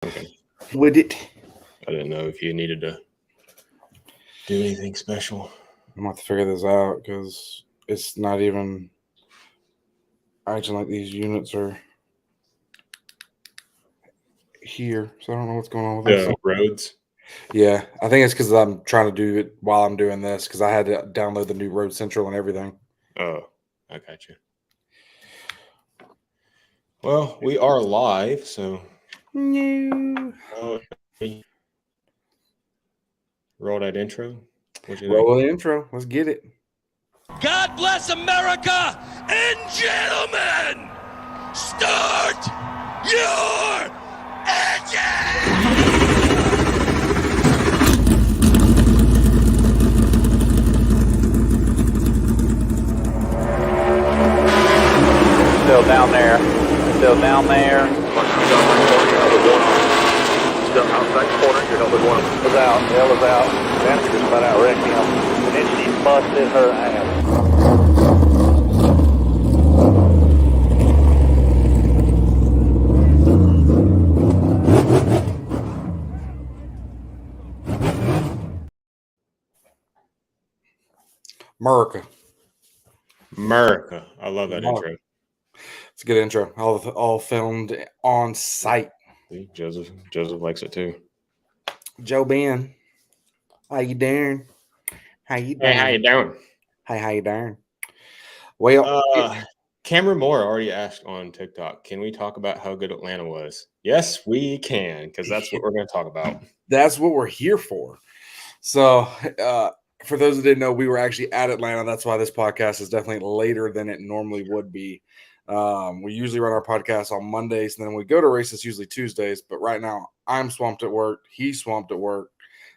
Okay. Would it? I didn't know if you needed to do anything special. I'm going to have to figure this out because it's not even acting like these units are here. So I don't know what's going on with this. The roads. Yeah, I think it's because I'm trying to do it while I'm doing this because I had to download the new Road Central and everything. Oh, I got you. Well, we are live, so No. roll that intro. What you Roll think? the intro. Let's get it. God bless America, and gentlemen, start your engine! Still down there. Still down there. Still outside corner, you're number one. Was out. Hell was out. That's just about out wrecked him. And then she busted her ass. America. I love that intro. It's a good intro. All filmed on site. See, Joseph likes it too. Joe Ben, how you doing? How you doing? Hey, how you doing? Hey, how you doing? Well, Cameron Moore already asked on TikTok, can we talk about how good Atlanta was? Yes, we can, because that's what we're going to talk about. That's what we're here for. So, for those that didn't know, we were actually at Atlanta. That's why this podcast is definitely later than it normally would be. We usually run our podcast on Mondays, and then we go to races usually Tuesdays. But right now, I'm swamped at work. He's swamped at work.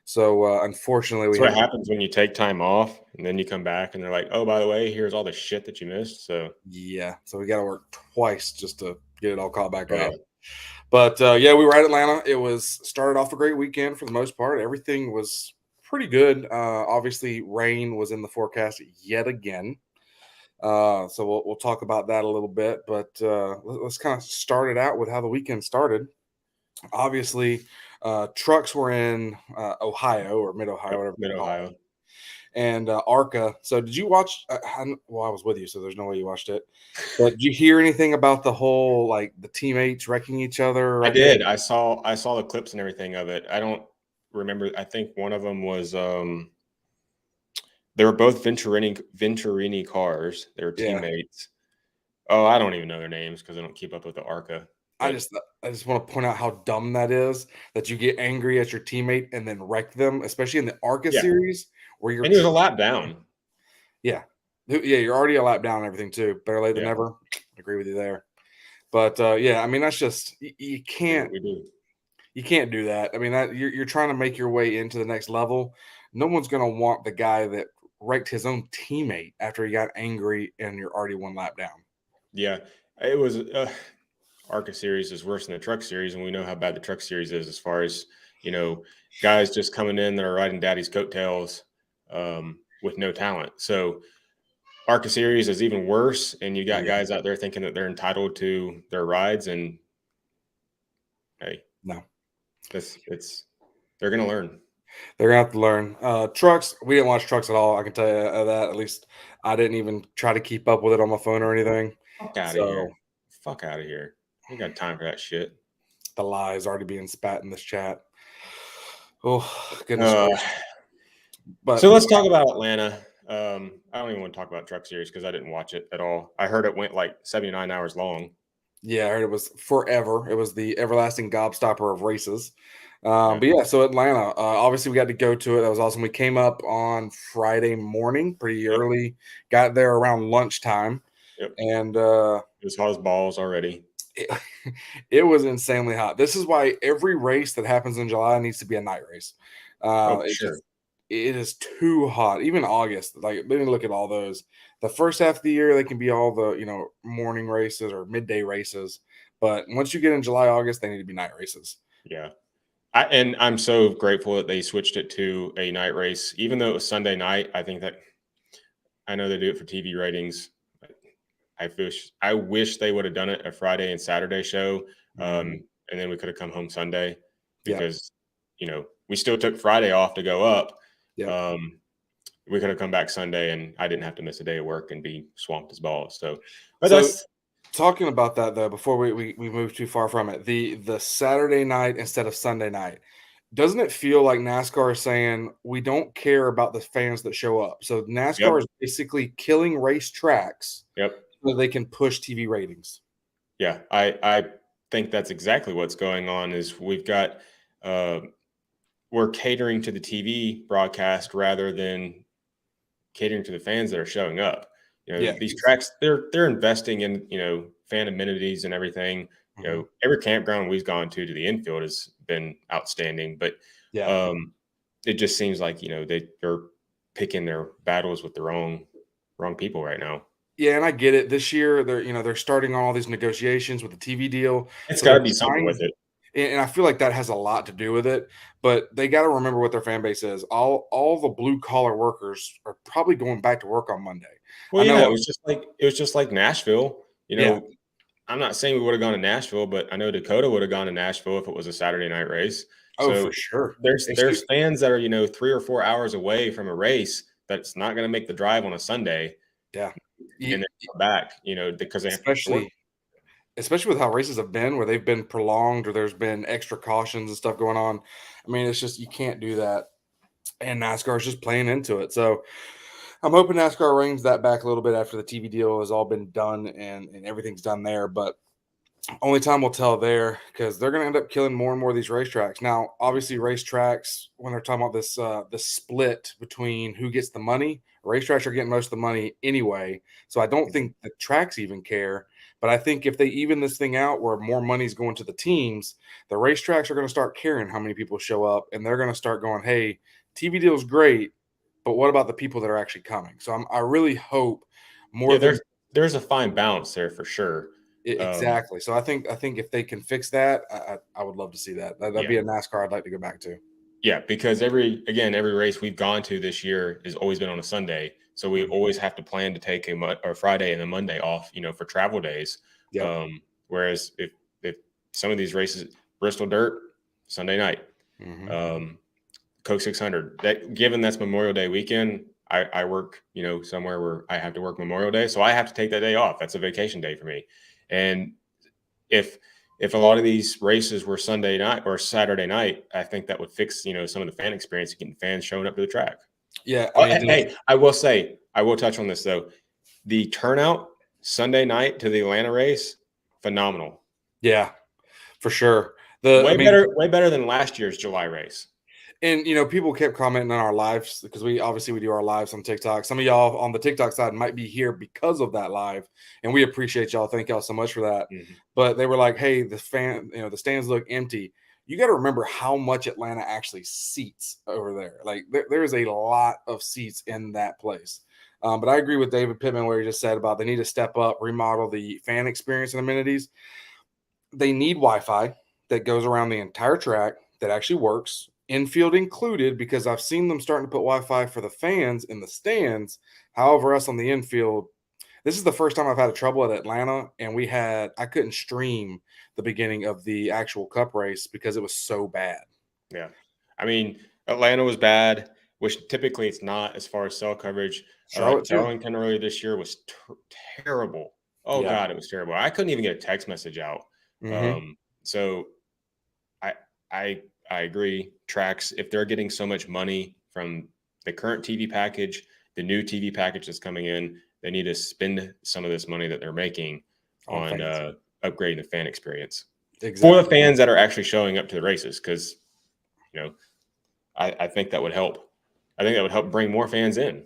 So, unfortunately, That's what happens when you take time off, and then you come back, and they're like, oh, by the way, here's all the shit that you missed. So we got to work twice just to get it all caught back yeah. up. But, we were at Atlanta. It started off a great weekend for the most part. Everything was pretty good. Obviously, rain was in the forecast yet again. So we'll talk about that a little bit. But let's kind of start it out with how the weekend started. Obviously, trucks were in Ohio or Mid-Ohio, whatever. Mid-Ohio. And ARCA. So did you watch? I was with you, so there's no way you watched it. But did you hear anything about the whole the teammates wrecking each other? I did. I saw the clips and everything of it. I don't remember. I think one of them was they were both Venturini cars. They were teammates. Yeah. Oh, I don't even know their names because I don't keep up with the ARCA. I just want to point out how dumb that is, that you get angry at your teammate and then wreck them, especially in the ARCA series where you're. And he was a lap down. Yeah. You're already a lap down and everything too. Better late than never. I agree with you there. But I mean, that's just you can't. You can't do that. I mean, that you're trying to make your way into the next level. No one's going to want the guy that wrecked his own teammate after he got angry and you're already one lap down. Yeah, it was. ARCA series is worse than the truck series, and we know how bad the truck series is as far as guys just coming in that are riding daddy's coattails with no talent. So ARCA series is even worse, and you got guys out there thinking that they're entitled to their rides, and hey, no, they're gonna learn. They're gonna have to learn. Trucks, we didn't watch trucks at all. I can tell you that. At least I didn't even try to keep up with it on my phone or anything. Fuck out of here! Fuck out of here! We got time for that shit. The lies already being spat in this chat. Oh goodness. But so let's talk about Atlanta. I don't even want to talk about truck series because I didn't watch it at all. I heard it went like 79 hours long. Yeah, I heard it was forever. It was the everlasting gobstopper of races. But so Atlanta, obviously we got to go to it. That was awesome. We came up on Friday morning pretty early, got there around lunchtime. Yep. And it was hot as balls already. It was insanely hot. This is why every race that happens in July needs to be a night race. Sure. It is too hot. Even August, let me look at all those. The first half of the year, they can be all the morning races or midday races. But once you get in July, August, they need to be night races. Yeah. I'm so grateful that they switched it to a night race, even though it was Sunday night. I know they do it for TV ratings. I wish they would have done it a Friday and Saturday show, and and then we could have come home Sunday Yeah. because, we still took Friday off to go up. Yeah. We could have come back Sunday and I didn't have to miss a day of work and be swamped as balls. So, but So that's talking about that though, before we move too far from it, the Saturday night instead of Sunday night, doesn't it feel like NASCAR is saying we don't care about the fans that show up? So NASCAR Yep. is basically killing race tracks Yep. so they can push TV ratings. Yeah, I think that's exactly what's going on. Is we've got we're catering to the TV broadcast rather than catering to the fans that are showing up. Yeah. These tracks, they're investing in, fan amenities and everything. Mhm. Every campground we've gone to the infield has been outstanding, but Yeah. it just seems like, they're picking their battles with the wrong people right now. Yeah, and I get it. This year, they're starting all these negotiations with the TV deal, It's so got to they're be something with trying. it. And I feel like that has a lot to do with it. But they got to remember what their fan base is. All the blue collar workers are probably going back to work on Monday. Well, I yeah, know. it was just like Nashville. Yeah. I'm not saying we would have gone to Nashville, but I know Dakota would have gone to Nashville if it was a Saturday night race. Oh, So for sure. there's fans that are 3 or 4 hours away from a race that's not going to make the drive on a Sunday, Yeah. and then come back, because they have to work. Especially with how races have been, where they've been prolonged or there's been extra cautions and stuff going on. I mean, it's just you can't do that. And NASCAR is just playing into it. So I'm hoping NASCAR reins that back a little bit after the TV deal has all been done and everything's done there. But only time will tell there because they're going to end up killing more and more of these racetracks. Now, obviously, racetracks, when they're talking about this split between who gets the money, racetracks are getting most of the money anyway. So I don't think the tracks even care. But I think if they even this thing out where more money's going to the teams, the racetracks are going to start caring how many people show up, and they're going to start going, "Hey, TV deal's great, but what about the people that are actually coming?" So I really hope more Yeah, than there's a fine balance there for sure. exactly. So I think if they can fix that, I would love to see that. That'd be a NASCAR I'd like to go back to. Yeah, because every race we've gone to this year has always been on a Sunday. So we always have to plan to take a Friday and a Monday off, for travel days. Yep. Whereas if some of these races, Bristol Dirt, Sunday night, Mhm. Coke 600, given that's Memorial Day weekend, I work, somewhere where I have to work Memorial Day. So I have to take that day off. That's a vacation day for me. And if a lot of these races were Sunday night or Saturday night, I think that would fix, some of the fan experience, getting fans showing up to the track. Yeah. I mean, Hey, I will touch on this though. The turnout Sunday night to the Atlanta race, phenomenal. yeah, for sure. Way better than last year's July race. And people kept commenting on our lives because we do our lives on TikTok. Some of y'all on the TikTok side might be here because of that live, and we appreciate y'all. Thank y'all so much for that. Mhm. But they were like, "Hey, the the stands look empty." You got to remember how much Atlanta actually seats over there. Like there is a lot of seats in that place. But I agree with David Pittman where he just said about they need to step up, remodel the fan experience and amenities. They need Wi-Fi that goes around the entire track that actually works, infield included, because I've seen them starting to put Wi-Fi for the fans in the stands. However, us on the infield, this is the first time I've had a trouble at Atlanta, and I couldn't stream the beginning of the actual Cup race because it was so bad. Yeah. I mean, Atlanta was bad, which typically it's not as far as cell coverage. Charlotte too. Darlington earlier this year was terrible. Oh Yeah. God, it was terrible. I couldn't even get a text message out. Mhm. So I agree. Tracks, if they're getting so much money from the current TV package, the new TV package that's coming in, they need to spend some of this money that they're making on upgrading the fan experience for the fans that are actually showing up to the races. Because I think that would help. I think that would help bring more fans in.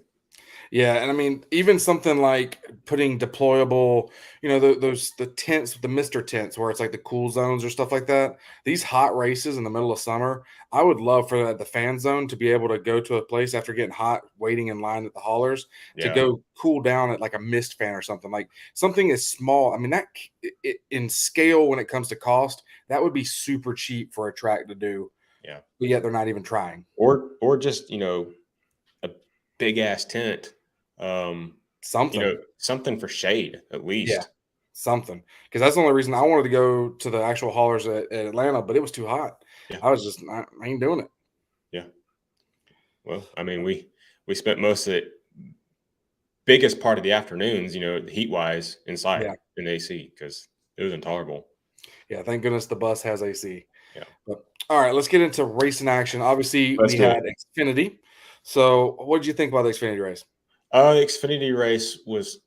Yeah, and I mean, even something like putting deployable, the tents, the Mister tents, where it's like the cool zones or stuff like that. These hot races in the middle of summer, I would love for the fan zone to be able to go to a place after getting hot, waiting in line at the haulers to go cool down at like a mist fan or something. Like something as small. I mean, that in scale when it comes to cost, that would be super cheap for a track to do. Yeah, but yet they're not even trying. Or just a big ass tent. Something. Something for shade at least. Yeah. something, because that's the only reason I wanted to go to the actual haulers at Atlanta, but it was too hot. Yeah. I was just I ain't doing it. Yeah. Well, I mean, we spent most of the biggest part of the afternoons, heat wise, inside in the AC because it was intolerable. Yeah, thank goodness the bus has AC. Yeah. But, all right, let's get into racing action. Obviously, Let's we do had it. Xfinity. So, what did you think about the Xfinity race? The Xfinity race was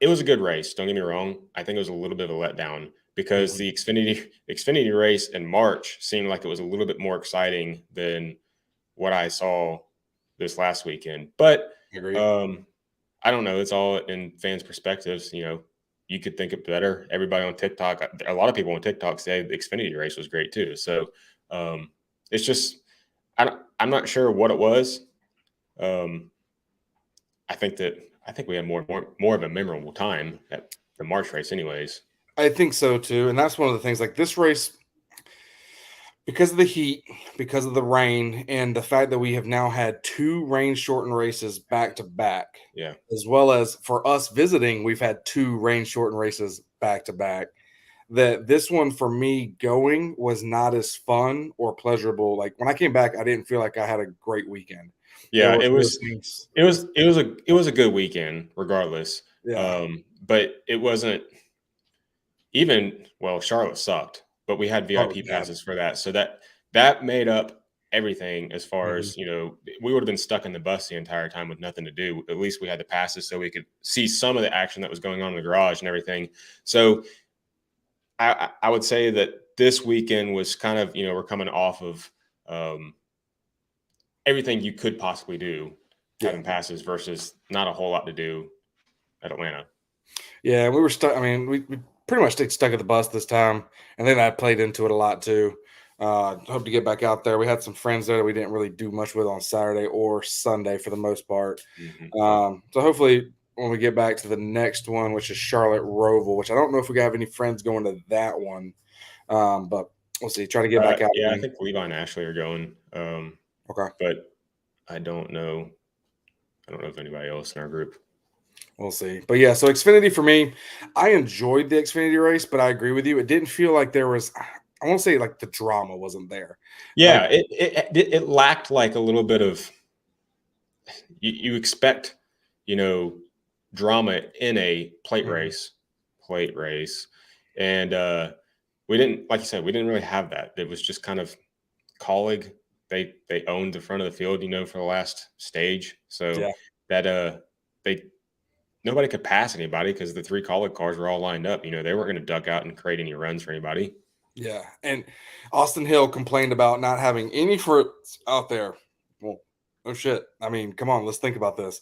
a good race. Don't get me wrong. I think it was a little bit of a letdown because the Xfinity race in March seemed like it was a little bit more exciting than what I saw this last weekend. But Agreed. I don't know. It's all in fans' perspectives. You could think it better. Everybody on TikTok, a lot of people on TikTok say the Xfinity race was great too. So it's just I'm not sure what it was. I think we had more of a memorable time at the March race, anyways. I think so too, and that's one of the things. Like this race, because of the heat, because of the rain, and the fact that we have now had 2 rain-shortened races back to back. Yeah. As well as for us visiting, we've had 2 rain-shortened races back to back. That this one for me going was not as fun or pleasurable. Like when I came back, I didn't feel like I had a great weekend. Yeah, it was a good weekend regardless. Yeah. But it wasn't even, well, Charlotte sucked, but we had VIP yeah. passes for that. So that made up everything as far Mhm. as, we would have been stuck in the bus the entire time with nothing to do. At least we had the passes so we could see some of the action that was going on in the garage and everything. So I would say that this weekend was kind of, we're coming off of everything you could possibly do having passes versus not a whole lot to do at Atlanta. Yeah, we were stuck. I mean, we pretty much stayed stuck at the bus this time, and then I played into it a lot too. Hope to get back out there. We had some friends there that we didn't really do much with on Saturday or Sunday for the most part. So hopefully, when we get back to the next one, which is Charlotte Roval, which I don't know if we have any friends going to that one, but we'll see. Try to get back out. Yeah, I think Levi and Ashley are going. Okay, but I don't know. I don't know if anybody else in our group. We'll see. But yeah, so Xfinity for me, I enjoyed the Xfinity race, but I agree with you. It didn't feel like there was, I won't say like the drama wasn't there. Yeah, like, it lacked like a little bit of, you expect, drama in a plate race. And we didn't, like you said, we didn't really have that. It was just kind of colleague. They owned the front of the field, for the last stage. So that nobody could pass anybody because the 3 colleague cars were all lined up. They weren't going to duck out and create any runs for anybody. Yeah. And Austin Hill complained about not having any fruits out there. Well, oh shit. I mean, come on, let's think about this.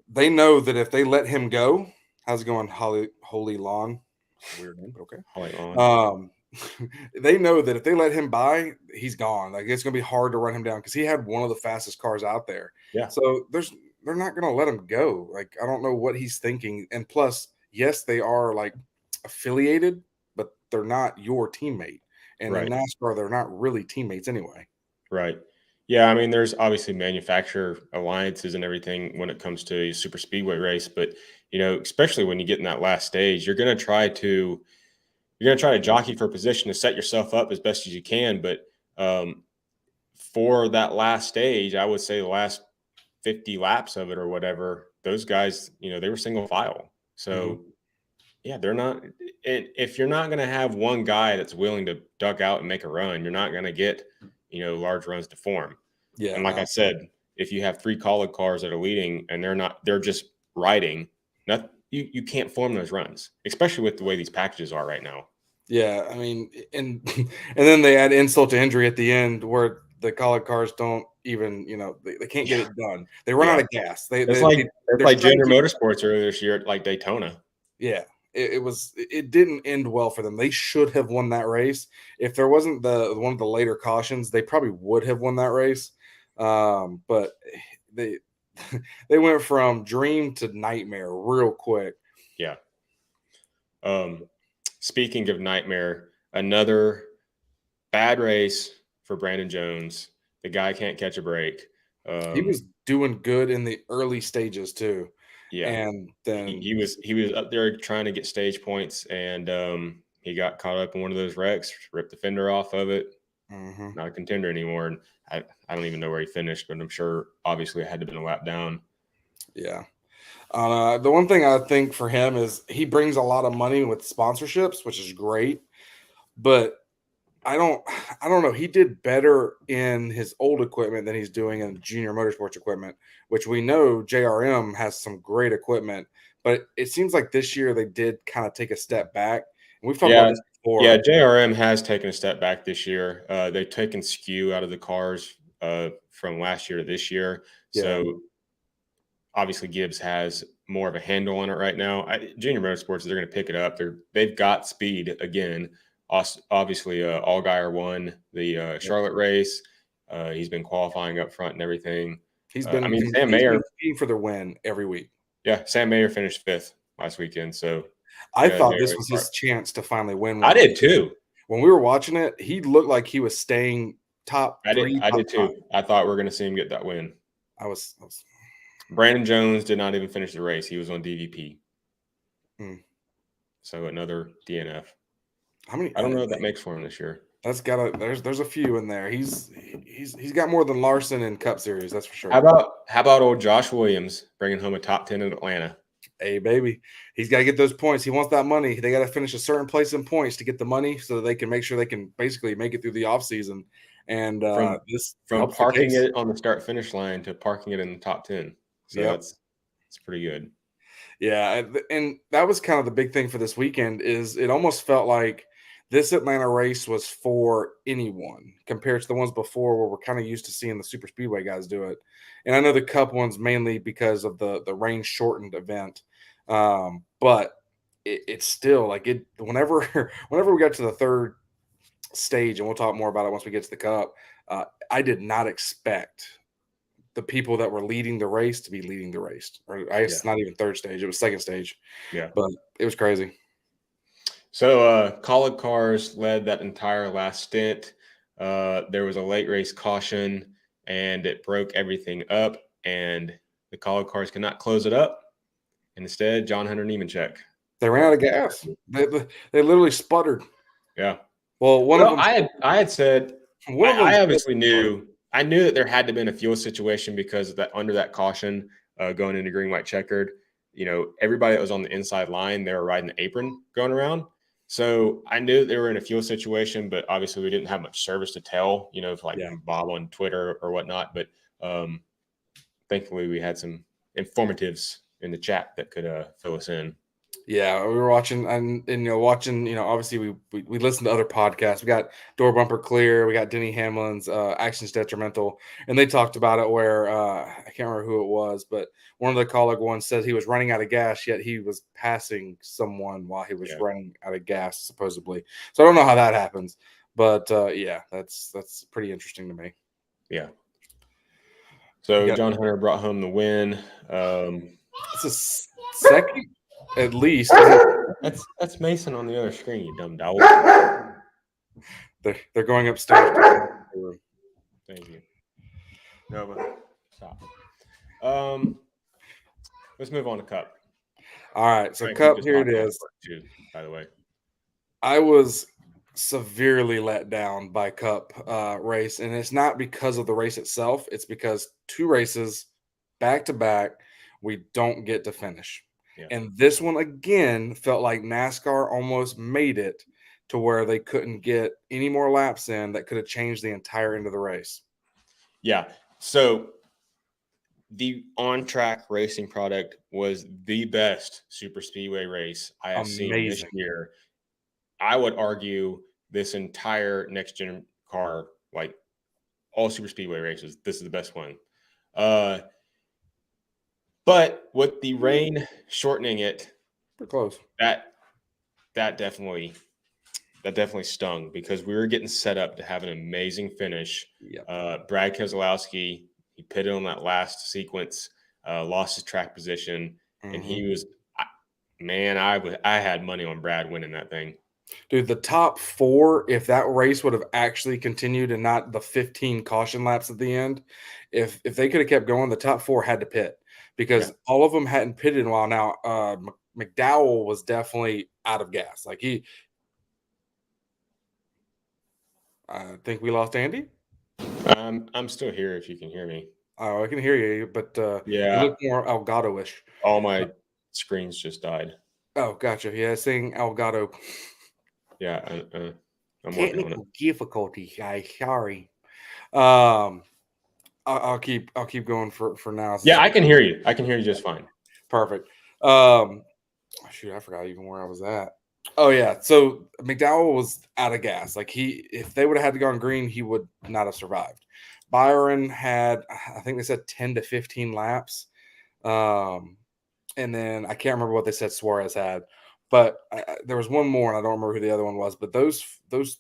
They know that if they let him go, how's it going? Holy Lawn. Weird name, but okay. Holy Lawn. They know that if they let him by, he's gone. Like it's gonna be hard to run him down because he had one of the fastest cars out there. Yeah. So they're not gonna let him go. Like I don't know what he's thinking. And plus, yes, they are like affiliated, but they're not your teammate. And in NASCAR, they're not really teammates anyway. Right. Yeah, I mean, there's obviously manufacturer alliances and everything when it comes to a super speedway race, but especially when you get in that last stage, you're going to try to jockey for position to set yourself up as best as you can. But for that last stage, I would say the last 50 laps of it or whatever, those guys, they were single file. So yeah, they're not. If you're not going to have one guy that's willing to duck out and make a run, you're not going to get large runs to form. Yeah, and like I said, if you have 3 colleague cars that are leading and they're just riding, you can't form those runs, especially with the way these packages are right now. Yeah, I mean, and then they add insult to injury at the end where the colleague cars don't even, they can't get it done. They run out of gas. It's like Junior Motorsports earlier this year at like Daytona. Yeah, it didn't end well for them. They should have won that race. If there wasn't one of the later cautions, they probably would have won that race. But they went from dream to nightmare real quick. Yeah. Speaking of nightmare, another bad race for Brandon Jones. The guy can't catch a break. He was doing good in the early stages too. Yeah. And then He was up there trying to get stage points, and he got caught up in one of those wrecks, ripped the fender off of it. Not a contender anymore. And I don't even know where he finished, but I'm sure obviously it had to have been a lap down. Yeah. The one thing I think for him is he brings a lot of money with sponsorships, which is great. But I don't know. He did better in his old equipment than he's doing in junior motorsports equipment, which we know JRM has some great equipment. But it seems like this year they did kind of take a step back. And we've talked about this before. Yeah, JRM has taken a step back this year. They've taken skew out of the cars from last year to this year. So obviously Gibbs has more of a handle on it right now. Junior Motorsports, they're going to pick it up. They've got speed again. Obviously, Allgaier won the Charlotte race. He's been qualifying up front and everything. He's been Sam Mayer competing for the win every week. Yeah, Sam Mayer finished 5th last weekend. So I thought this was his chance to finally win one. I did too. When we were watching it, he looked like he was staying top three. I did too. I thought we were going to see him get that win. I was Brandon Jones did not even finish the race. He was on DVP. So another DNF. How many? I don't know what that makes for him this year. That's got there's a few in there. He's got more than Larson in Cup Series, that's for sure. How about old Josh Williams bringing home a top 10 in Atlanta? Hey baby, he's got to get those points. He wants that money. They got to finish a certain place in points to get the money, so that they can make sure they can basically make it through the off season. And from parking it on the start finish line to parking it in the top 10. So it's pretty good. Yeah, and that was kind of the big thing for this weekend. Is it almost felt like this Atlanta race was for anyone compared to the ones before, where we're kind of used to seeing the super speedway guys do it. And I know the Cup ones mainly because of the rain shortened event, but it's still like it. Whenever we got to the third stage, and we'll talk more about it once we get to the Cup, I did not expect the people that were leading the race to be leading the race. Or it's not even third stage; it was second stage. Yeah, but it was crazy. So College cars led that entire last stint. There was a late race caution, and it broke everything up, and the College cars could not close it up. And instead, John Hunter Nemechek. They ran out of gas. They literally sputtered. Yeah. Well, one of them. I had said I obviously knew that there had to have been a fuel situation because of that under that caution going into green, white, checkered. You know, everybody that was on the inside line, they were riding the apron going around. So I knew that they were in a fuel situation, but obviously we didn't have much service to tell, Bob on Twitter or whatnot. But thankfully we had some informatives in the chat that could fill us in. Yeah, we were watching and obviously we listened to other podcasts. We got Door Bumper Clear, we got Denny Hamlin's Actions Detrimental, and they talked about it where I can't remember who it was, but one of the colleague ones said he was running out of gas, yet he was passing someone while he was running out of gas, supposedly. So I don't know how that happens, but that's pretty interesting to me. Yeah. So John Hunter brought home the win. It's a second. At least that's Mason on the other screen, you dumb dog. They're going upstairs. Thank you. No, but stop. Let's move on to Cup. All right, so Cup, here it is. Too, by the way, I was severely let down by Cup race, and it's not because of the race itself. It's because 2 races back to back we don't get to finish. Yeah. And this one, again, felt like NASCAR almost made it to where they couldn't get any more laps in that could have changed the entire end of the race. Yeah. So the on-track racing product was the best super speedway race I have seen this year. I would argue this entire next-gen car, like all super speedway races, this is the best one. But with the rain shortening it, we're close. That definitely stung because we were getting set up to have an amazing finish. Yep. Brad Keselowski, he pitted on that last sequence, lost his track position, and he was, I had money on Brad winning that thing. Dude, the top 4, if that race would have actually continued and not the 15 caution laps at the end, if they could have kept going, the top 4 had to pit. because all of them hadn't pitted in a while. Now, McDowell was definitely out of gas. Like I think we lost Andy. I'm still here if you can hear me. Oh, I can hear you, but you Yeah, look more Elgato-ish. all my screens just died. Oh, gotcha. Yeah, saying Elgato. Yeah, I'm working on it. Technical difficulties, guys. Sorry. I'll keep going for now. Yeah, I can hear you. I can hear you just fine. Perfect. Shoot, I forgot even where I was at. Oh yeah, so McDowell was out of gas. Like if they would have had to go on green, he would not have survived. Byron had, I think they said 10 to 15 laps, and then I can't remember what they said Suarez had, but there was one more, and I don't remember who the other one was. But those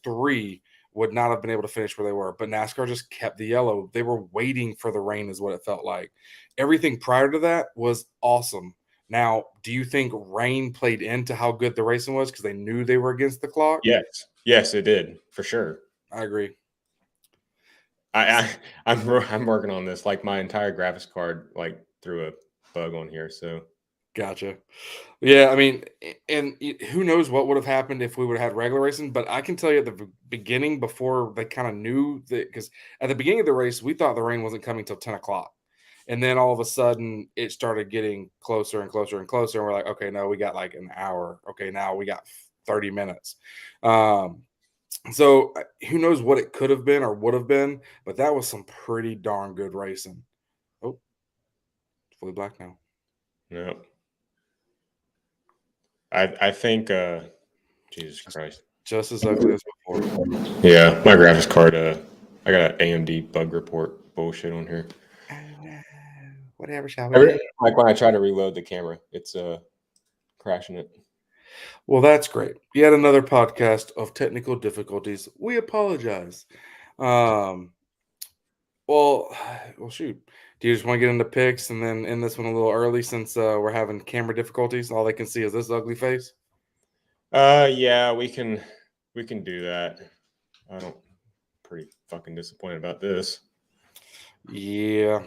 three would not have been able to finish where they were. But NASCAR just kept the yellow. They were waiting for the rain, is what it felt like. Everything prior to that was awesome. Now, do you think rain played into how good the racing was because they knew they were against the clock? Yes, it did for sure. I agree. I'm working on this. Like my entire graphics card like threw a bug on here. So gotcha. Yeah, I mean, and who knows what would have happened if we would have had regular racing? But I can tell you at the beginning, before they kind of knew that, because at the beginning of the race, we thought the rain wasn't coming till 10 o'clock. And then all of a sudden it started getting closer and closer and closer. And we're like, okay, no, we got like an hour. Okay, now we got 30 minutes. So who knows what it could have been or would have been, but that was some pretty darn good racing. Oh, fully black now. no. I think Jesus Christ. Just as ugly as before. Yeah, my graphics card, I got an AMD bug report bullshit on here. Whatever shall we do? Like when I try to reload the camera, it's crashing it. Well, that's great. Yet another podcast of technical difficulties. We apologize. Well, shoot. Do you just want to get into picks and then end this one a little early since we're having camera difficulties? All they can see is this ugly face. Yeah, we can do that. Pretty fucking disappointed about this. Yeah.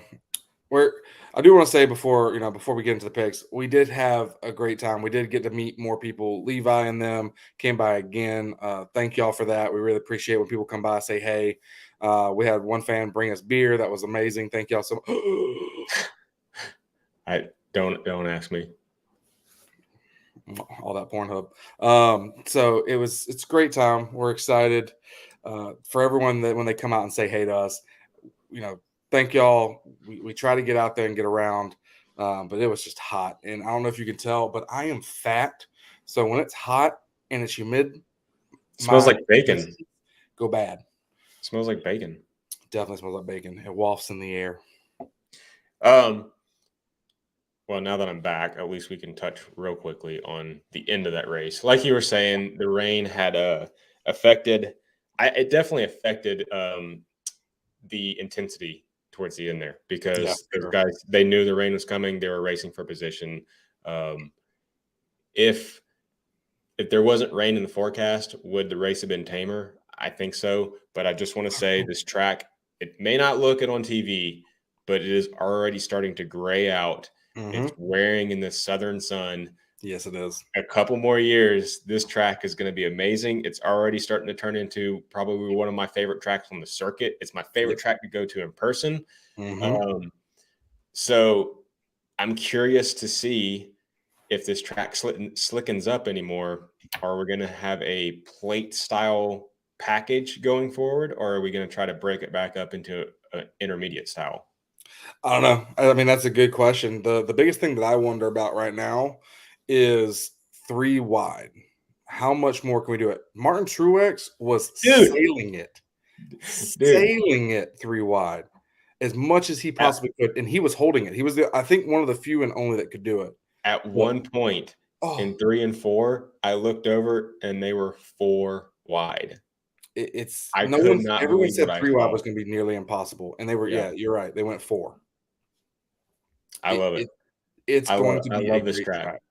I do want to say before we get into the picks, we did have a great time. We did get to meet more people. Levi and them came by again. Thank y'all for that. We really appreciate when people come by and say, hey. We had one fan bring us beer. That was amazing. Thank y'all so much. I don't ask me. All that Pornhub. So it's a great time. We're excited for everyone that when they come out and say hey to us, thank y'all. We try to get out there and get around, but it was just hot. And I don't know if you can tell, but I am fat. So when it's hot and it's humid, it smells like bacon. Go bad. It smells like bacon. Definitely smells like bacon. It wafts in the air. Well, now that I'm back, at least we can touch real quickly on the end of that race. Like you were saying, the rain had affected. It definitely affected the intensity towards the end there because those guys, they knew the rain was coming. They were racing for position. If there wasn't rain in the forecast, would the race have been tamer? I think so. But I just want to say this track, it may not look it on TV, but it is already starting to gray out. It's wearing in the southern sun. Yes, it is. A couple more years, this track is going to be amazing. It's already starting to turn into probably one of my favorite tracks on the circuit. It's my favorite track to go to in person. So I'm curious to see if this track slickens up anymore. Are we going to have a plate style package going forward, or are we going to try to break it back up into an intermediate style? I don't know. I mean, that's a good question. The biggest thing that I wonder about right now is 3 wide. How much more can we do it? Martin Truex was sailing it 3 wide as much as he possibly could, and he was holding it. He was I think one of the few and only that could do it. At one point in 3 and 4, I looked over and they were 4 wide. Everyone said 3 wide was going to be nearly impossible, and they were. Yeah, you're right. They went 4. I love it. It's going to be. I love this track.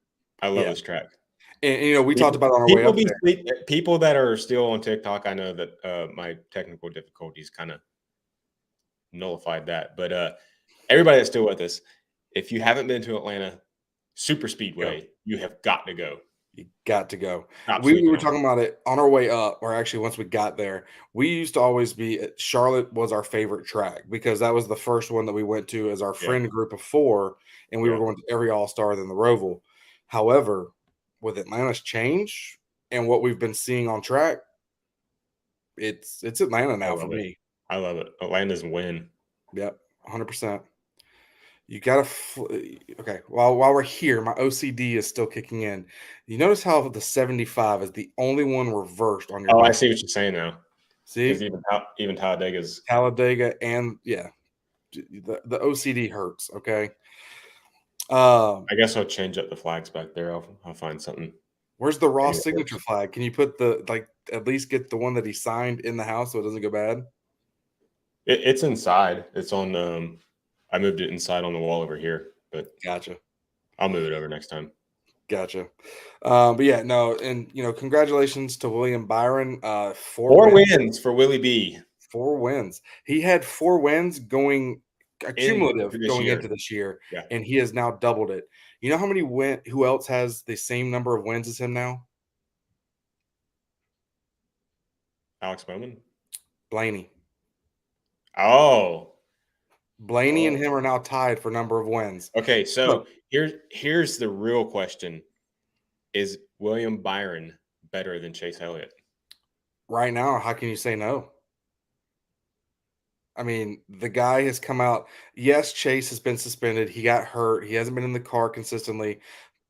I love this track. And we talked about on our way up there. People that are still on TikTok, I know that my technical difficulties kind of nullified that, but everybody that's still with us, if you haven't been to Atlanta Super Speedway, you have got to go. You got to go. Stop We sleeping were on it. talking about it on our way up, or actually once we got there. We used to always be at Charlotte was our favorite track because that was the first one that we went to as our friend group of 4, and we were going to every All-Star than the Roval. However, with Atlanta's change and what we've been seeing on track, it's Atlanta now for me. I love it. Atlanta's win. Yep, 100%. You gotta okay. While we're here, my OCD is still kicking in. You notice how the 75 is the only one reversed on your. Oh, I see what you're saying now. See, Because even Talladega's Talladega and the OCD hurts. Okay. I guess I'll change up the flags back there. I'll find something. Where's the Ross signature flag? Can you put at least get the one that he signed in the house so it doesn't go bad? It's inside. It's on. I moved it inside on the wall over here, but Gotcha. I'll move it over next time. Gotcha. But yeah, no, and congratulations to William Byron. 4 wins for Willie B. 4 wins. He had 4 wins going cumulative going into this year, and he has now doubled it. You know how many who else has the same number of wins as him now? Alex Bowman? Blaney. Oh. Blaney and him are now tied for number of wins. Okay, so here's the real question. Is William Byron better than Chase Elliott? Right now, how can you say no? I mean, the guy has come out. Yes, Chase has been suspended. He got hurt. He hasn't been in the car consistently.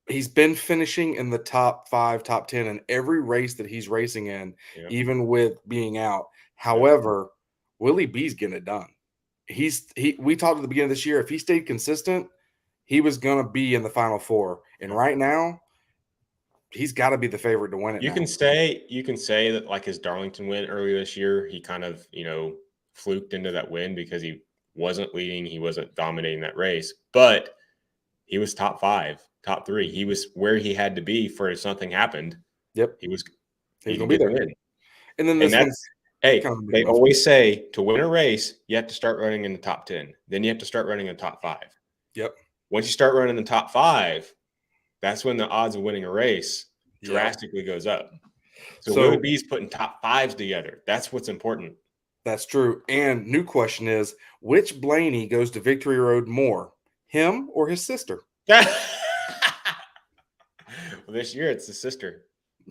He's been finishing in the top 5, top 10 in every race that he's racing in, even with being out. However, Willie B's getting it done. We talked at the beginning of this year, if he stayed consistent, he was going to be in the Final 4. And right now, he's got to be the favorite to win it. You can say that like his Darlington win earlier this year, he kind of, fluked into that win because he wasn't leading, he wasn't dominating that race, but he was top 5, top 3. He was where he had to be for if something happened. Yep. He was going to be there. Win. And then they always say to win a race, you have to start running in the top 10. Then you have to start running in the top 5. Yep. Once you start running the top 5, that's when the odds of winning a race drastically goes up. So Willie B's putting top 5s together. That's what's important. That's true. And new question is, which Blaney goes to Victory Road more, him or his sister? Well, this year it's the sister.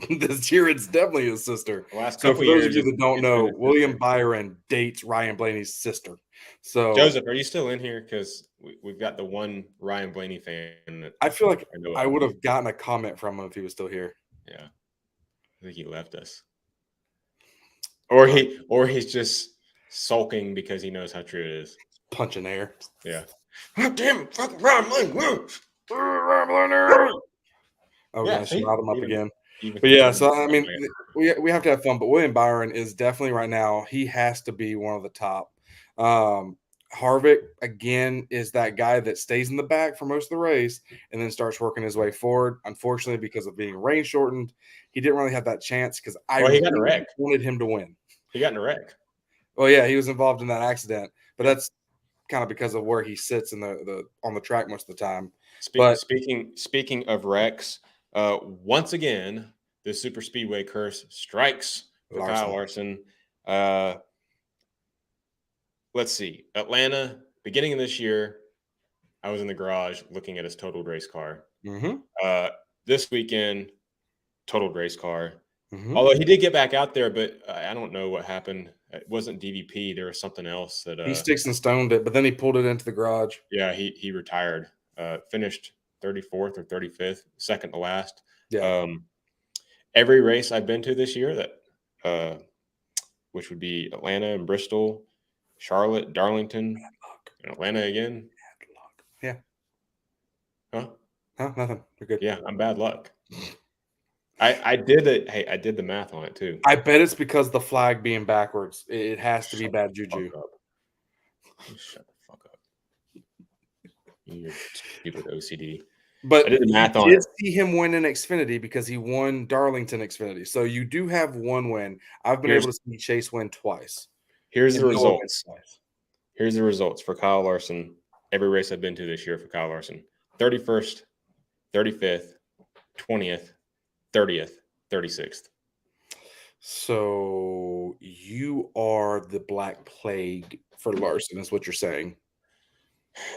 This year it's definitely his sister. The last So couple for those years, of you that don't know, William Byron dates Ryan Blaney's sister. So Joseph, are you still in here? Because we've got the one Ryan Blaney fan. That I feel like I would have gotten a comment from him if he was still here. Yeah, I think he left us. Or he's just sulking because he knows how true it is. Punching air. Yeah. Oh, damn it, fucking Ryan Blaney. Oh, we're going to shout him up again. But yeah, so I mean, we have to have fun. But William Byron is definitely right now, he has to be one of the top. Harvick, again, is that guy that stays in the back for most of the race and then starts working his way forward. Unfortunately, because of being rain shortened, he didn't really have that chance because he got in a wreck. Wanted him to win. He got in a wreck. Well, yeah, he was involved in that accident, but that's kind of because of where he sits in the on the track most of the time. Speaking of wrecks, once again, the super speedway curse strikes for Kyle Larson. Let's see. Atlanta, beginning of this year, I was in the garage looking at his totaled race car. Mm-hmm. This weekend, totaled race car. Mm-hmm. Although he did get back out there, but I don't know what happened. It wasn't DVP. There was something else that he sticks and stoned it, but then he pulled it into the garage. Yeah, he retired. Finished 34th or 35th, second to last. Yeah. Every race I've been to this year that which would be Atlanta and Bristol, Charlotte, Darlington, and Atlanta again. Yeah. Huh? Nothing. You're good. Yeah, I'm bad luck. I did it. Hey, I did the math on it too. I bet it's because the flag being backwards. It has to be bad juju. Shut the fuck up. You're stupid OCD. But I did the math on it. it. See him win in Xfinity because he won Darlington Xfinity. So you do have one win. I've been able to see Chase win twice. Here's the results. Here's the results for Kyle Larson every race I've been to this year for Kyle Larson. 31st, 35th, 20th, 30th, 36th. So you are the Black Plague for Larson, is what you're saying.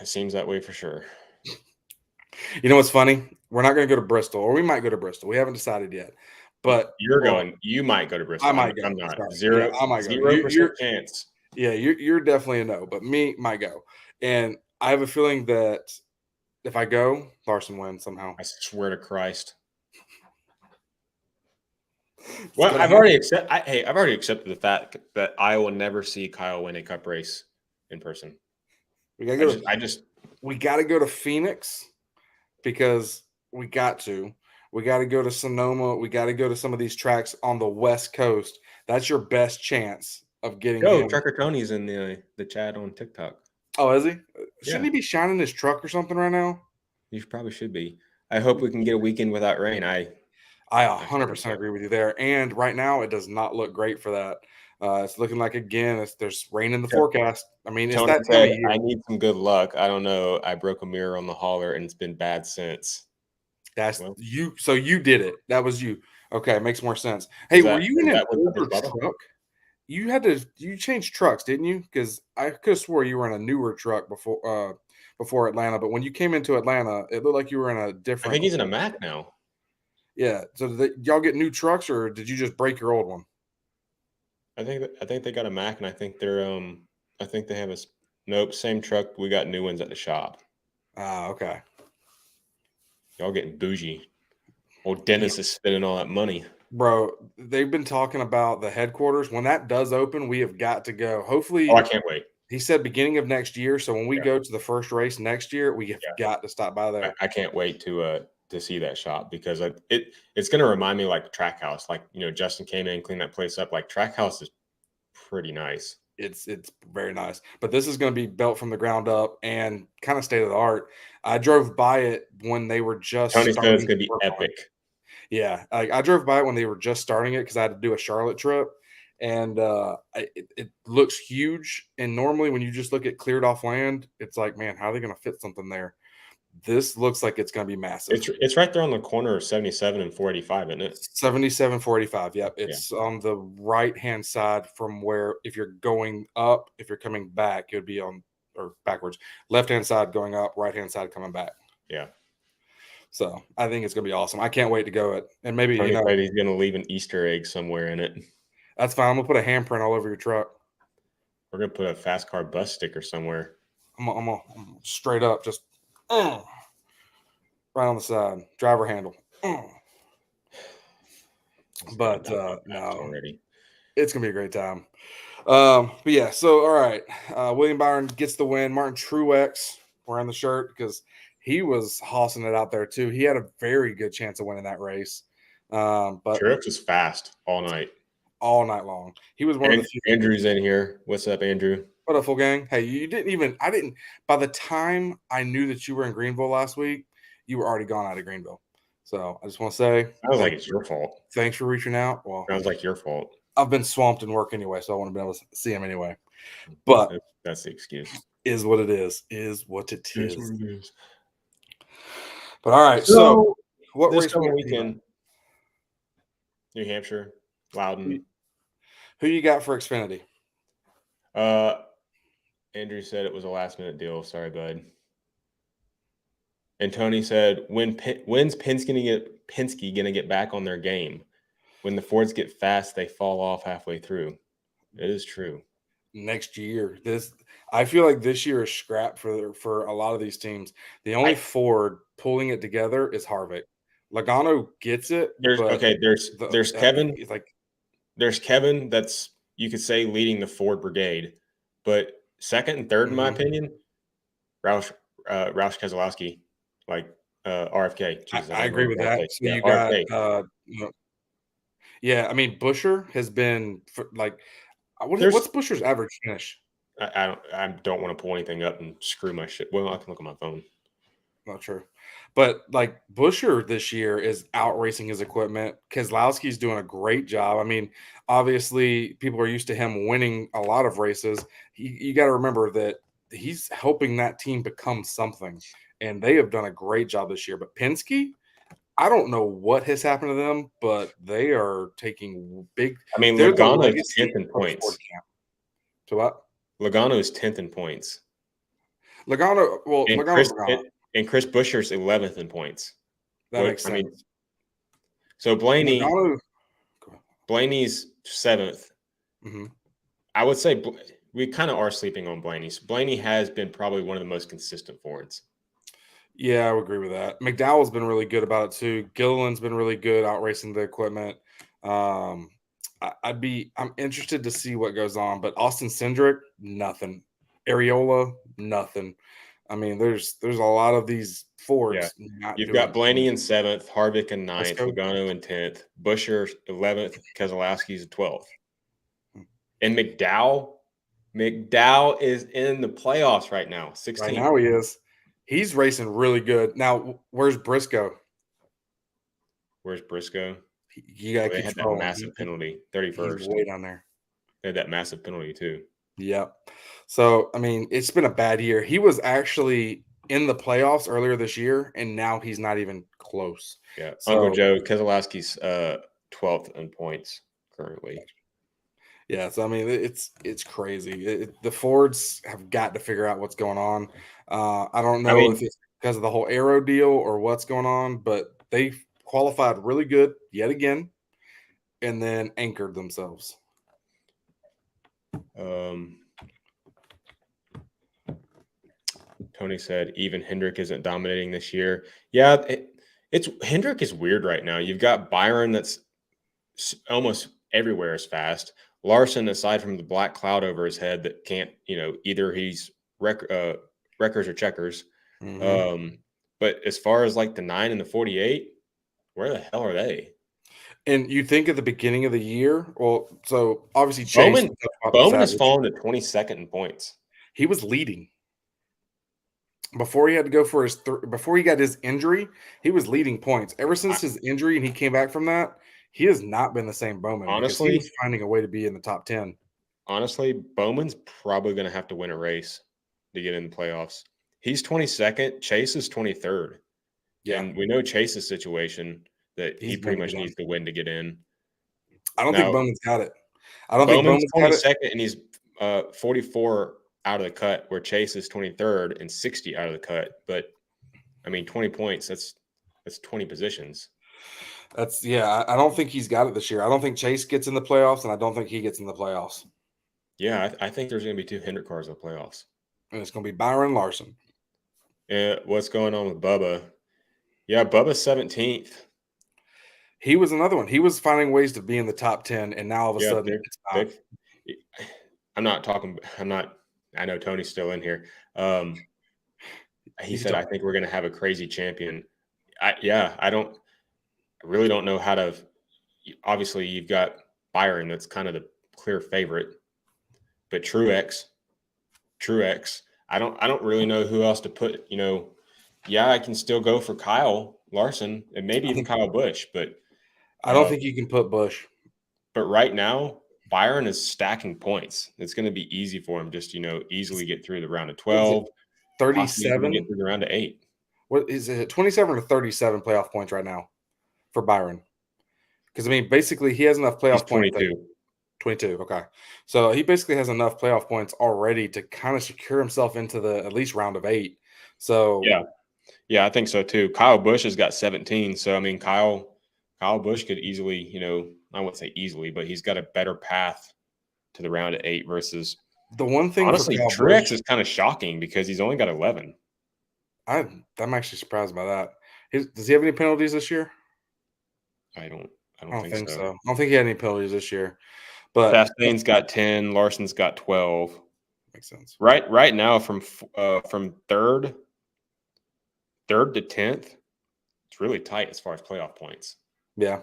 It seems that way for sure. You know what's funny? We're not going to go to Bristol, or we might go to Bristol. We haven't decided yet. But you're going. You might go to Bristol. I might go. I'm not. Sorry. Zero. Yeah, I might go. 0% chance. Yeah, you're definitely a no, but me might go. And I have a feeling that if I go, Larson wins somehow. I swear to Christ. It's Well, gonna I've happen. already accepted the fact that I will never see Kyle win a Cup race in person. We gotta go. We got to go to Phoenix because we got to. We got to go to Sonoma. We got to go to some of these tracks on the West Coast. That's your best chance of getting. Trucker Tony's in the chat on TikTok. Oh, is he? Shouldn't he be shining his truck or something right now? He probably should be. I hope we can get a weekend without rain. I 100% agree with you there. And right now, it does not look great for that. It's looking like, again, there's rain in the forecast. I mean, it's Tony that said, time of year. I need some good luck. I don't know. I broke a mirror on the hauler, and it's been bad since. That's you. So you did it. That was you. Okay, it makes more sense. Hey, were you in an older truck? You changed trucks, didn't you? Because I could have swore you were in a newer truck before Atlanta, but when you came into Atlanta, it looked like you were in a different. I think he's in a Mac now. Yeah. So y'all get new trucks, or did you just break your old one? I think they got a Mac, and I think they have a same truck. We got new ones at the shop. Ah, okay. Y'all getting bougie. Old Dennis is spending all that money. Bro, they've been talking about the headquarters. When that does open, we have got to go. Hopefully, I can't wait. He said beginning of next year. So when we go to the first race next year, we have got to stop by there. I can't wait to see that shop because it's going to remind me like the track house. Like, Justin came in, cleaned that place up. Like, track house is pretty nice. It's very nice. But this is going to be built from the ground up and kind of state of the art. I drove by it when they were just Tony said it's going to be epic. Yeah. I drove by it when they were just starting it because I had to do a Charlotte trip. And it looks huge. And normally when you just look at cleared off land, it's like, man, how are they going to fit something there? This looks like it's going to be massive. It's right there on the corner of 77 and 485, isn't it? 77, 485. Yep. It's on the right-hand side from where, if you're going up, if you're coming back, it would be on, or backwards, left-hand side going up, right-hand side coming back. Yeah. So I think it's going to be awesome. I can't wait to go it. And maybe, he's going to leave an Easter egg somewhere in it. That's fine. I'm going to put a handprint all over your truck. We're going to put a FASCAR bus sticker somewhere. I'm straight up, just right on the side, driver handle. But no, it's gonna be a great time. But yeah, so all right, William Byron gets the win. Martin Truex wearing the shirt because he was hossing it out there too. He had a very good chance of winning that race. But Truex was fast all night long. He was one of the few. Andrew's in here. What's up, Andrew? What up, full gang? Hey, I didn't, by the time I knew that you were in Greenville last week, you were already gone out of Greenville. So I just want to say. Sounds like it's your fault. Thanks for reaching out. Well, sounds like your fault. I've been swamped in work anyway, so I want to be able to see him anyway. But that's the excuse. Is what it is. Is what it is. But all right, so what race weekend? New Hampshire, Loudon. Who you got for Xfinity? Andrew said it was a last-minute deal. Sorry, bud. And Tony said, when's Penske gonna get back on their game? When the Fords get fast, they fall off halfway through. It is true. Next year, I feel like this year is scrap for a lot of these teams. The only Ford pulling it together is Harvick. Logano gets it. There's Kevin. There's Kevin. That's, you could say, leading the Ford brigade, but second and third, in my opinion, Roush Keselowski, like RFK. Jesus, I agree with that. So you got, I mean, Buescher has been what's Buescher's average finish? I don't want to pull anything up and screw my shit. Well, I can look on my phone. Not true. But like Buescher this year is out racing his equipment. Keselowski's doing a great job. I mean, obviously people are used to him winning a lot of races. You got to remember that he's helping that team become something, and they have done a great job this year. But Penske, I don't know what has happened to them, but they are taking big. I mean, They're the Logano is legacy 10th in of the Ford points. camp. So what? Logano is 10th in points. Logano, well, And Logano's Chris Buescher's 11th in points. that makes sense. I mean, so Logano, Blaney's 7th. mm-hmm. I would say we kind of are sleeping on Blaney. Blaney has been probably one of the most consistent Fords. Yeah, I would agree with that. McDowell's been really good about it too. Gilliland's been really good out racing the equipment. I'm interested to see what goes on, but Austin Cindric, nothing. Areola, nothing. I mean, there's a lot of these Fords. Yeah. You've got Blaney in 7th, Harvick in 9th, go. Logano in 10th, Buescher 11th, Keselowski's 12th. And McDowell is in the playoffs right now, 16th. Right now he is. He's racing really good. Now, where's Briscoe? Where's Briscoe? You got to They keep had that scrolling. massive penalty, 31st. He's way down there. They had that massive penalty too. Yep. So, I mean, it's been a bad year. He was actually in the playoffs earlier this year, and now he's not even close. Yeah. So, Uncle Joe, Keselowski's 12th in points currently. Yeah, so I mean, it's crazy. The Fords have got to figure out what's going on. I don't know if it's because of the whole aero deal or what's going on, but they qualified really good yet again, and then anchored themselves. Tony said even Hendrick isn't dominating this year. Yeah, it's Hendrick is weird right now. You've got Byron that's almost everywhere as fast. Larson, aside from the black cloud over his head that can't, either he's wreckers or checkers. Mm-hmm. But as far as like the 9 and the 48, where the hell are they? And you think at the beginning of the year, well, so obviously Chase Bowman has fallen to 22nd in points. He was leading before he had to go for before he got his injury. He was leading points ever since his injury, and he came back from that. He has not been the same Bowman. Honestly, because he's finding a way to be in the top 10. Honestly, Bowman's probably going to have to win a race to get in the playoffs. He's 22nd. Chase is 23rd. Yeah. And we know Chase's situation that he pretty much needs to win to get in. I don't think Bowman's got it. I don't think Bowman's 22nd, and he's 44 out of the cut, where Chase is 23rd and 60 out of the cut. But, I mean, 20 points, that's 20 positions. I don't think he's got it this year. I don't think Chase gets in the playoffs, and I don't think he gets in the playoffs. Yeah, I think there's going to be 2 Hendrick cars in the playoffs. And it's going to be Byron Larson. Yeah, what's going on with Bubba? Yeah, Bubba's 17th. He was another one. He was finding ways to be in the top 10, and now all of a sudden it's not. I know Tony's still in here. He said, I think we're going to have a crazy champion. I really don't know how to. Obviously, you've got Byron, that's kind of the clear favorite, but Truex. I don't really know who else to put. I can still go for Kyle Larson and maybe even Kyle Busch, but I don't think you can put Busch. But right now, Byron is stacking points. It's going to be easy for him just easily get through the round of 12, 37, get through the round of 8. What is it? 27 or 37 playoff points right now for Byron? Because I mean, basically, he has enough playoff points. 22. Okay, so he basically has enough playoff points already to kind of secure himself into the at least round of 8. So yeah, I think so too. Kyle Busch has got 17. So I mean, Kyle Busch could easily, I wouldn't say easily, but he's got a better path to the round of 8 versus the one thing. Honestly, Truex is kind of shocking because he's only got 11. I'm actually surprised by that. Does he have any penalties this year? I don't think so. I don't think he had any penalties this year. But Chastain's got 10. Larson's got 12. Makes sense. Right now, from third to 10th, it's really tight as far as playoff points. Yeah.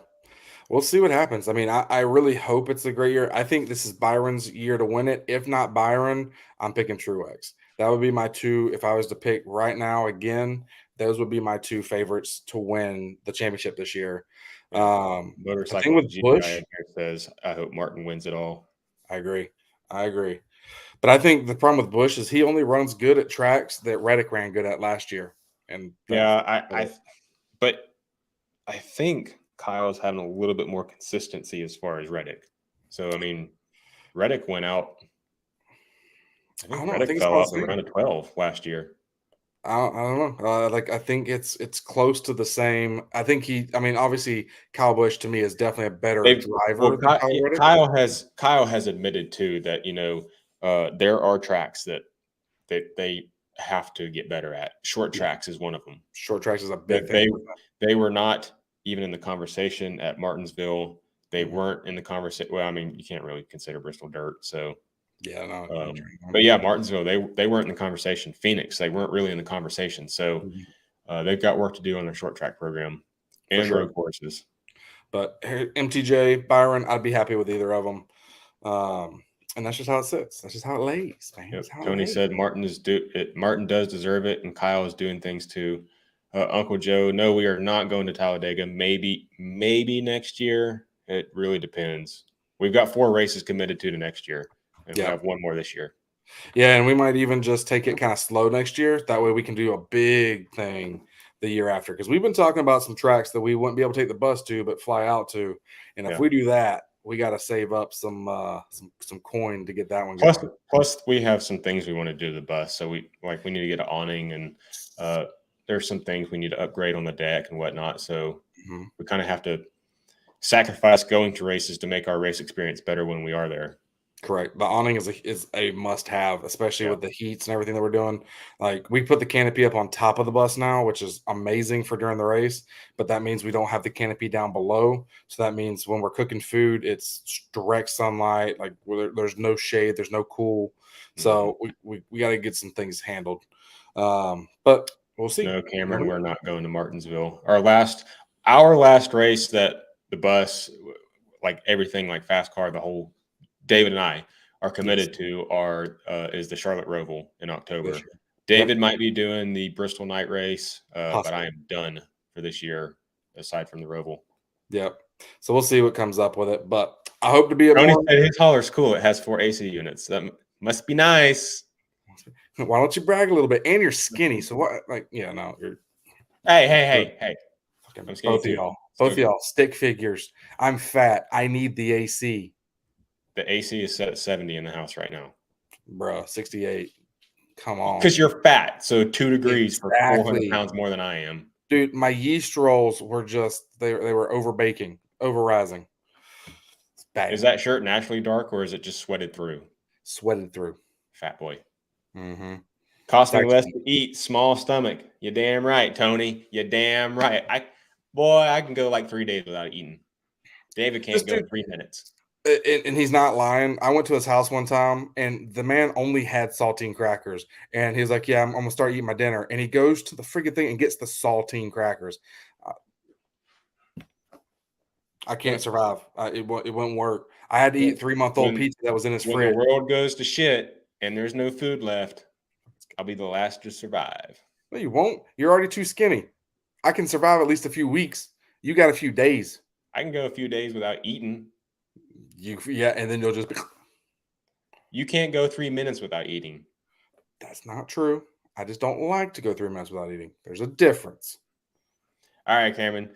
We'll see what happens. I mean, I really hope it's a great year. I think this is Byron's year to win it. If not Byron, I'm picking Truex. That would be my 2. If I was to pick right now again, those would be my 2 favorites to win the championship this year. Motorcycle with Busch says, I hope Martin wins it all. I agree. But I think the problem with Bush is he only runs good at tracks that Reddick ran good at last year. And but I think Kyle's having a little bit more consistency as far as Reddick. So I mean, Reddick went out. I think Reddick fell out around a 12 last year. I don't know. I think it's close to the same. I think obviously Kyle Busch to me is definitely a better driver than Kyle Reddick. Kyle has admitted too that there are tracks that they have to get better at. Short tracks is one of them. Short tracks is a big thing. They were not even in the conversation at Martinsville. They weren't in the conversation. Well, I mean, you can't really consider Bristol dirt, so. Yeah, no. But yeah, Martinsville, they weren't in the conversation. Phoenix, they weren't really in the conversation. So they've got work to do on their short track program and road courses. But MTJ, Byron, I'd be happy with either of them. And that's just how it sits. That's just how it lays, man. Yep. Tony said Martin does deserve it, and Kyle is doing things too. Uncle Joe, no, we are not going to Talladega. Maybe next year. It really depends. We've got 4 races committed to next year. And we have one more this year. Yeah, and we might even just take it kind of slow next year. That way we can do a big thing the year after. Because we've been talking about some tracks that we wouldn't be able to take the bus to, but fly out to. And if we do that, we got to save up some coin to get that one going. Plus, we have some things we want to do to the bus. So we need to get an awning, and there's some things we need to upgrade on the deck and whatnot. So we kind of have to sacrifice going to races to make our race experience better when we are there. Correct. The awning is a must-have, especially with the heats and everything that we're doing. Like, we put the canopy up on top of the bus now, which is amazing for during the race, but that means we don't have the canopy down below. So that means when we're cooking food, it's direct sunlight. Like, there's no shade, there's no cool. So we got to get some things handled. But we'll see. No, Cameron, we're not going to Martinsville. Our last race that the bus, like everything, like FASCAR, the whole David and I are committed to is the Charlotte Roval in October. David might be doing the Bristol night race, but I am done for this year, aside from the Roval. Yep. So we'll see what comes up with it, but I hope to be able to say his hauler's cool. It has 4 AC units. That must be nice. Why don't you brag a little bit? And you're skinny. So what? You're. Hey. Both of y'all, stick figures. I'm fat. I need the AC. The AC is set at 70 in the house right now. Bro, 68. Come on. Because you're fat. So 2 degrees for 400 pounds more than I am. Dude, my yeast rolls were they were over-rising. It's bad. Is that shirt naturally dark, or is it just sweated through? Sweated through. Fat boy. Mm-hmm. Cost me less to eat. Small stomach. You damn right, Tony. You damn right. I can go like 3 days without eating. David can't go 3 minutes. And he's not lying. I went to his house one time, and the man only had saltine crackers. And he's like, yeah, I'm going to start eating my dinner. And he goes to the freaking thing and gets the saltine crackers. I can't survive. It wouldn't work. I had to eat 3-month-old pizza that was in his fridge. When the world goes to shit and there's no food left, I'll be the last to survive. No, you won't. You're already too skinny. I can survive at least a few weeks. You got a few days. I can go a few days without eating. And then you'll just be. You can't go 3 minutes without eating. That's not true. I just don't like to go 3 minutes without eating. There's a difference. All right, Cameron.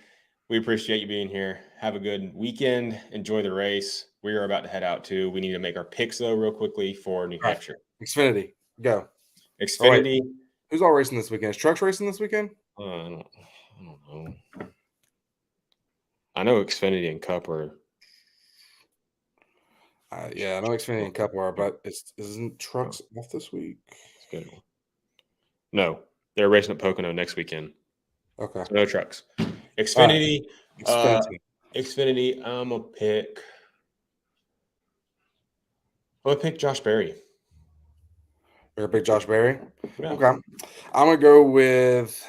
We appreciate you being here. Have a good weekend. Enjoy the race. We are about to head out too. We need to make our picks though real quickly for New Hampshire. Xfinity, go. Xfinity. Oh, who's all racing this weekend? Is Trucks racing this weekend? I don't know. I know Xfinity and Cup are. I know Xfinity and Cup are, but isn't Trucks off this week? Schedule. No, they're racing at Pocono next weekend. Okay. So no Trucks. Xfinity. Right. Xfinity. I'm gonna pick Josh Berry. You're gonna pick Josh Berry? Yeah. Okay. I'm gonna go with.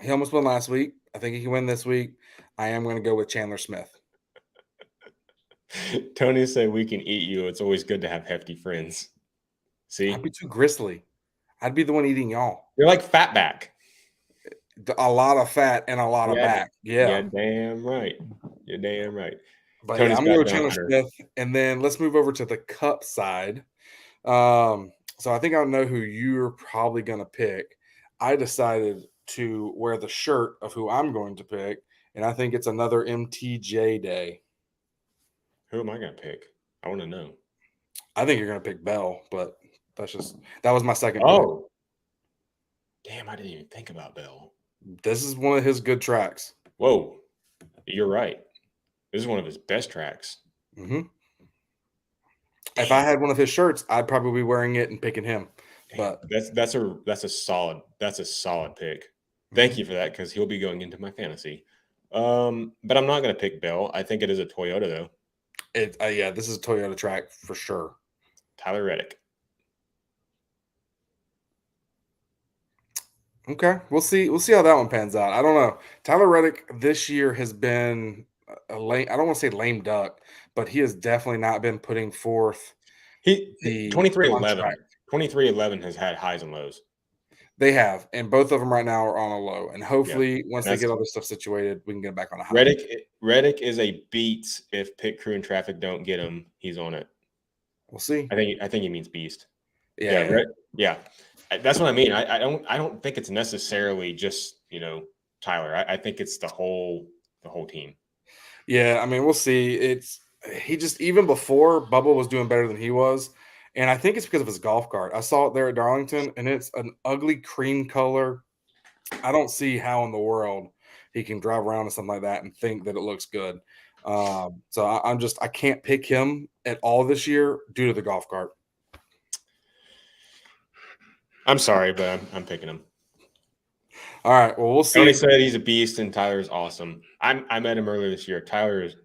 He almost won last week. I think he can win this week. I am gonna go with Chandler Smith. Tony said we can eat you. It's always good to have hefty friends. See? I'd be too gristly. I'd be the one eating y'all. You're like fatback. A lot of fat and a lot of back. Yeah. You're damn right. You're damn right. But I'm going to go with Chandler Smith. And then let's move over to the Cup side. So I think I know who you're probably going to pick. I decided to wear the shirt of who I'm going to pick, and I think it's another MTJ day. Who am I going to pick? I want to know. I think you're going to pick Bell, but that was my second pick. Oh, damn! I didn't even think about Bell. This is one of his good tracks. Whoa, you're right. This is one of his best tracks. Mm-hmm. If I had one of his shirts, I'd probably be wearing it and picking him. But that's a solid pick. Thank you for that, because he'll be going into my fantasy. But I'm not going to pick Bell. I think it is a Toyota though. Yeah, this is a Toyota track for sure. Tyler Reddick. Okay, we'll see how that one pans out. I don't know. Tyler Reddick this year has been a lame. I don't want to say lame duck, but he has definitely not been putting forth. He The 2311. contract. 2311 has had highs and lows. They have, and both of them right now are on a low. And hopefully, once they get all this stuff situated, we can get back on a high. Reddick is a beast. If pit crew and traffic don't get him, he's on it. We'll see. I think he means beast. Yeah. Yeah. That's what I mean. I don't think it's necessarily just, Tyler. I think it's the whole team. Yeah, I mean, we'll see. He just, even before, Bubba was doing better than he was. And I think it's because of his golf cart. I saw it there at Darlington, and it's an ugly cream color. I don't see how in the world he can drive around in something like that and think that it looks good. So I can't pick him at all this year due to the golf cart. I'm sorry, but I'm picking him. All right. Well, we'll see. Tony said he's a beast, and Tyler's awesome. I met him earlier this year. Tyler is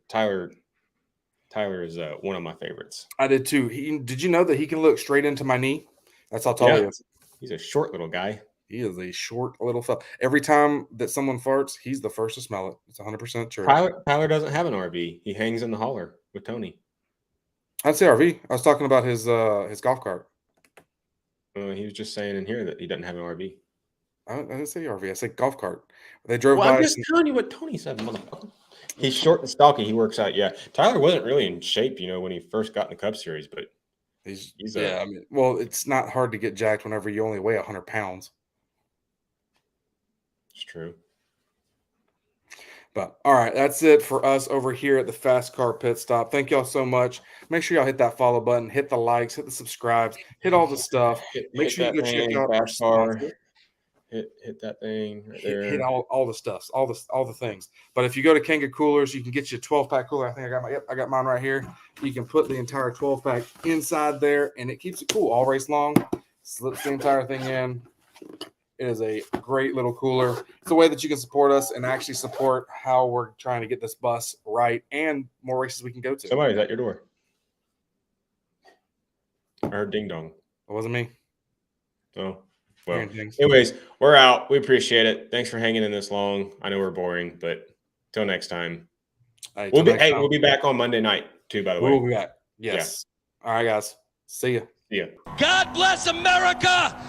one of my favorites. I did too. Did you know that he can look straight into my knee? That's how tall he is. He's a short little guy. He is a short little fella. Every time that someone farts, he's the first to smell it. It's 100% true. Tyler doesn't have an RV. He hangs in the hauler with Tony. I'd say RV. I was talking about his golf cart. He was just saying in here that he doesn't have an RV. I didn't say RV. I said golf cart. They drove by. I'm just telling you what Tony said, motherfucker. He's short and stocky. He works out. Yeah, Tyler wasn't really in shape, when he first got in the Cup Series, but he's I mean, well, it's not hard to get jacked whenever you only weigh 100 pounds. It's true. But all right, that's it for us over here at the Fast Car Pit Stop. Thank y'all so much. Make sure y'all hit that follow button, hit the likes, hit the subscribes, hit all the stuff. Make sure you go check out our sponsor. Hit that thing right there. Hit all the stuff, all the things. But if you go to Kanga Coolers, you can get you a 12-pack cooler. I think I got mine right here. You can put the entire 12-pack inside there, and it keeps it cool all race long. Slips the entire thing in. It is a great little cooler. It's a way that you can support us and actually support how we're trying to get this bus right and more races we can go to. Somebody's at your door. I heard ding dong. It wasn't me. Oh. Well, anyways, we're out. We appreciate it. Thanks for hanging in this long. I know we're boring, but till next time. We'll be back on Monday night too, by the way. We'll be back. Yes. Yeah. All right, guys. See ya. God bless America